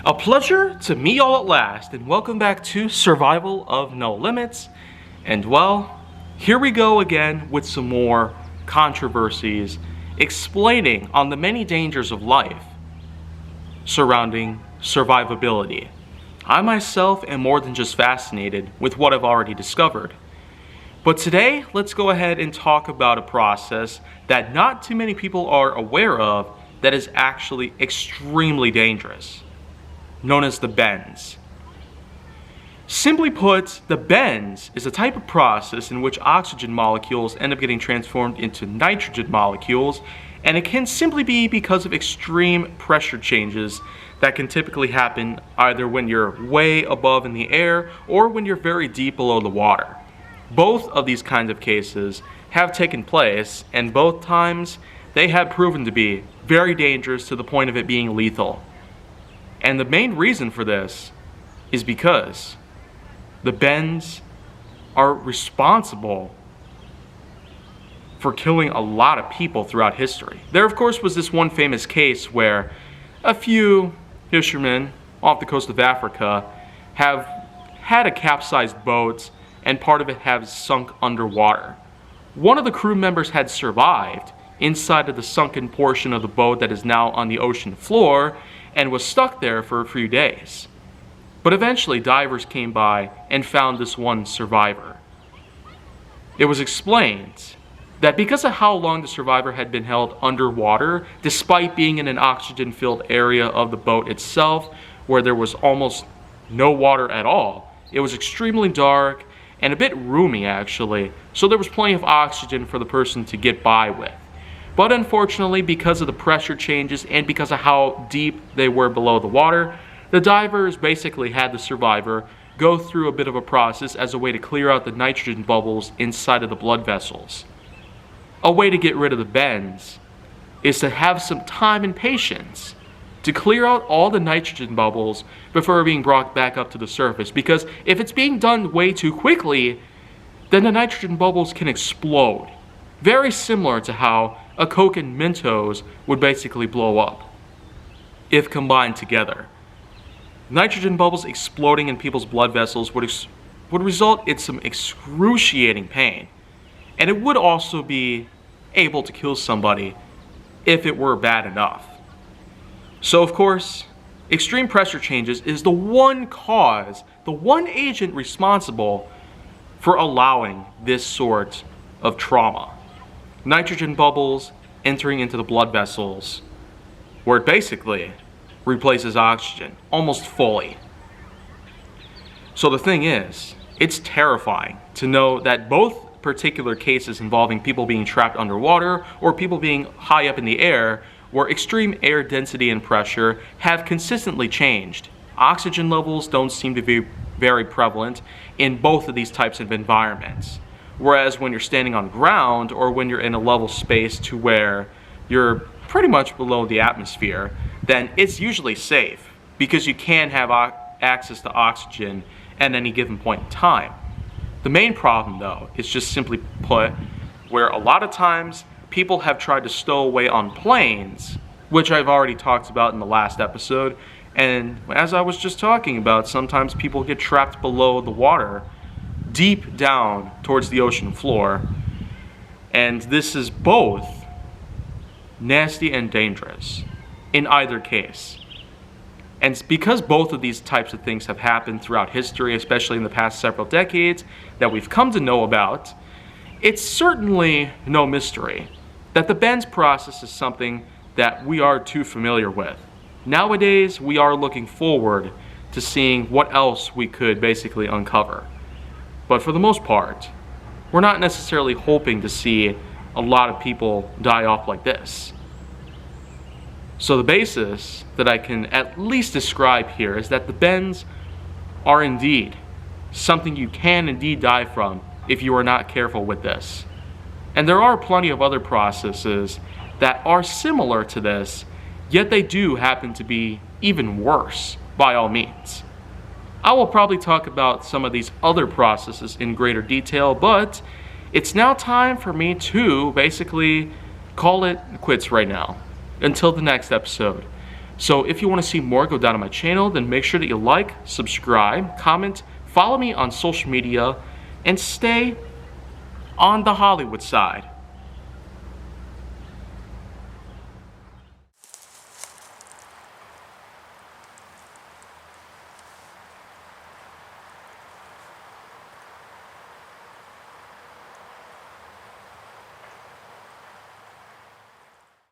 A pleasure to meet y'all at last, and welcome back to Survival of No Limits. And well, here we go again with some more controversies explaining on the many dangers of life surrounding survivability. I myself am more than just fascinated with what I've already discovered. But today, let's go ahead and talk about a process that not too many people are aware of that is actually extremely dangerous, known as the bends. Simply put, the bends is a type of process in which oxygen molecules end up getting transformed into nitrogen molecules, and it can simply be because of extreme pressure changes that can typically happen either when you're way above in the air or when you're very deep below the water. Both of these kinds of cases have taken place, and both times they have proven to be very dangerous to the point of it being lethal. And the main reason for this is because the bends are responsible for killing a lot of people throughout history. There, of course, was this one famous case where a few fishermen off the coast of Africa have had a capsized boat and part of it has sunk underwater. One of the crew members had survived inside of the sunken portion of the boat that is now on the ocean floor and was stuck there for a few days. But eventually divers came by and found this one survivor. It was explained that because of how long the survivor had been held underwater, despite being in an oxygen-filled area of the boat itself, where there was almost no water at all, it was extremely dark and a bit roomy actually, so there was plenty of oxygen for the person to get by with. But unfortunately, because of the pressure changes and because of how deep they were below the water, the divers basically had the survivor go through a bit of a process as a way to clear out the nitrogen bubbles inside of the blood vessels. A way to get rid of the bends is to have some time and patience to clear out all the nitrogen bubbles before being brought back up to the surface, because if it's being done way too quickly, then the nitrogen bubbles can explode. Very similar to how a Coke and Mentos would basically blow up if combined together. Nitrogen bubbles exploding in people's blood vessels would result in some excruciating pain, and it would also be able to kill somebody if it were bad enough. So of course, extreme pressure changes is the one cause, the one agent responsible for allowing this sort of trauma. Nitrogen bubbles entering into the blood vessels, where it basically replaces oxygen almost fully. So the thing is, it's terrifying to know that both particular cases involving people being trapped underwater or people being high up in the air, where extreme air density and pressure have consistently changed. Oxygen levels don't seem to be very prevalent in both of these types of environments. Whereas when you're standing on ground or when you're in a level space to where you're pretty much below the atmosphere, then it's usually safe because you can have access to oxygen at any given point in time. The main problem though is just simply put where a lot of times people have tried to stow away on planes, which I've already talked about in the last episode, and as I was just talking about, sometimes people get trapped below the water deep down towards the ocean floor, and this is both nasty and dangerous in either case. And because both of these types of things have happened throughout history, especially in the past several decades, that we've come to know about, it's certainly no mystery that the bends process is something that we are too familiar with. Nowadays, we are looking forward to seeing what else we could basically uncover. But for the most part, we're not necessarily hoping to see a lot of people die off like this. So the basis that I can at least describe here is that the bends are indeed something you can indeed die from if you are not careful with this. And there are plenty of other processes that are similar to this, yet they do happen to be even worse by all means. I will probably talk about some of these other processes in greater detail, but it's now time for me to basically call it quits right now until the next episode. So if you want to see more go down on my channel, then make sure that you like, subscribe, comment, follow me on social media, and stay on the Hollywood side.